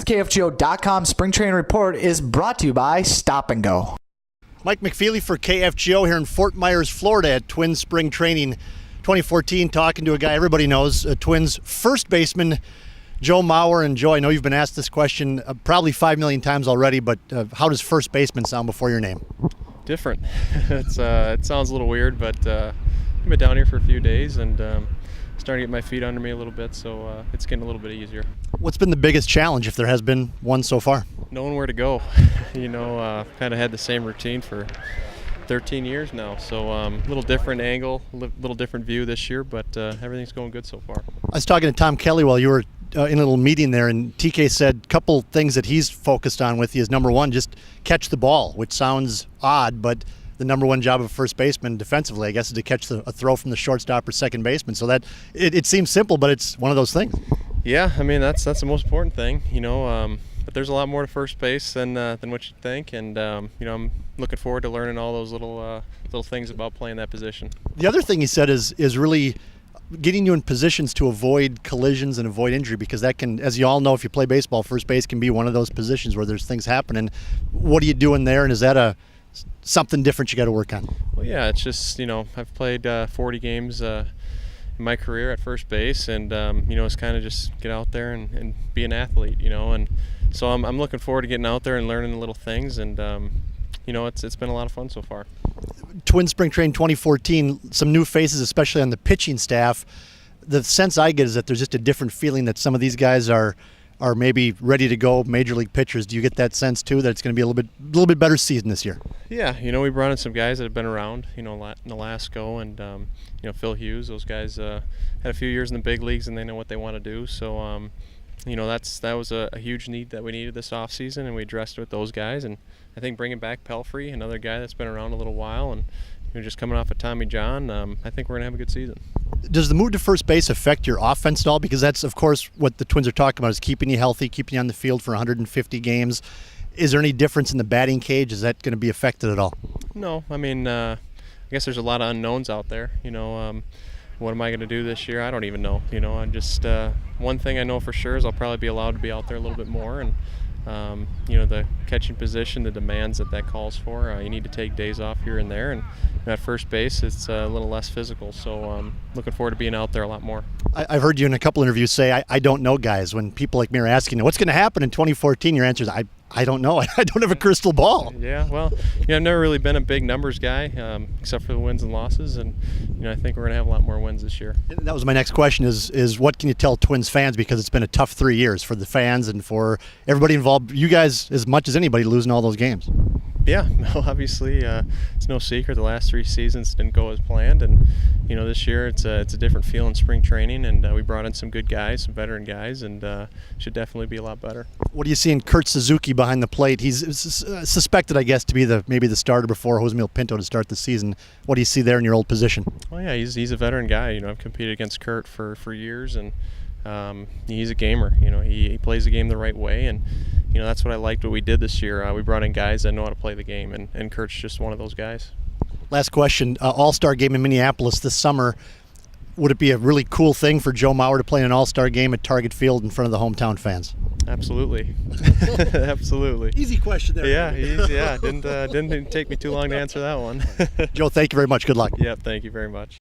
KFGO.com Spring Training Report is brought to you by Stop and Go. Mike McFeely for KFGO here in Fort Myers, Florida at Twins Spring Training 2014, talking to a guy everybody knows, Twins first baseman Joe Mauer. And Joe, I know you've been asked this question probably 5 million times already, but how does first baseman sound before your name? Different. It sounds a little weird, but I've been down here for a few days and starting to get my feet under me a little bit, so it's getting a little bit easier. What's been the biggest challenge, if there has been one so far? Knowing where to go. Kind of had the same routine for 13 years now, so a little different angle, little different view this year, but everything's going good so far. I was talking to Tom Kelly while you were in a little meeting there, and TK said a couple things that he's focused on with you is, number one, just catch the ball, which sounds odd, but the number one job of a first baseman defensively, I guess, is to catch a throw from the shortstop or second baseman. So that it seems simple, but it's one of those things. Yeah, I mean that's the most important thing, but there's a lot more to first base than what you think, and I'm looking forward to learning all those little things about playing that position. The other thing he said is really getting you in positions to avoid collisions and avoid injury, because that can, as you all know, if you play baseball, first base can be one of those positions where there's things happening. What are you doing there, and is that something different you got to work on? Well, yeah, it's just, I've played 40 games in my career at first base, and it's kind of just get out there and be an athlete, and so I'm looking forward to getting out there and learning the little things, and it's been a lot of fun so far. Twins Spring Training 2014, some new faces, especially on the pitching staff. The sense I get is that there's just a different feeling that some of these guys are maybe ready to go major league pitchers. Do you get that sense too, that it's going to be a little bit better season this year? Yeah, we brought in some guys that have been around, Nolasco and Phil Hughes. Those guys had a few years in the big leagues and they know what they want to do. So that was a huge need that we needed this offseason, and we addressed it with those guys. And I think bringing back Pelfrey, another guy that's been around a little while, and just coming off of Tommy John, I think we're going to have a good season. Does the move to first base affect your offense at all? Because that's, of course, what the Twins are talking about, is keeping you healthy, keeping you on the field for 150 games. Is there any difference in the batting cage? Is that going to be affected at all? No. I mean, I guess there's a lot of unknowns out there. What am I going to do this year? I don't even know. I'm just one thing I know for sure is I'll probably be allowed to be out there a little bit more, and the catching position, the demands that calls for. You need to take days off here and there, and at first base it's a little less physical. So looking forward to being out there a lot more. I've heard you in a couple interviews say, I don't know, guys. When people like me are asking, what's going to happen in 2014, your answer is, I don't know. I don't have a crystal ball. Yeah, well, I've never really been a big numbers guy, except for the wins and losses, and I think we're going to have a lot more wins this year. That was my next question, is what can you tell Twins fans, because it's been a tough 3 years for the fans and for everybody involved, you guys as much as anybody, losing all those games. Yeah, no, obviously it's no secret the last 3 seasons didn't go as planned, and this year it's a different feel in spring training, and we brought in some good guys, some veteran guys, and should definitely be a lot better. What do you see in Kurt Suzuki behind the plate? He's suspected, I guess, to be maybe the starter before Josmil Pinto to start the season. What do you see there in your old position? Well, yeah, he's a veteran guy. I've competed against Kurt for years, and he's a gamer. He plays the game the right way, and that's what I liked what we did this year. We brought in guys that know how to play the game, and Kurt's just one of those guys. Last question, All-Star game in Minneapolis this summer. Would it be a really cool thing for Joe Mauer to play in an All-Star game at Target Field in front of the hometown fans? Absolutely. Absolutely. Easy question there. Yeah, didn't take me too long to answer that one. Joe, thank you very much. Good luck. Yeah, thank you very much.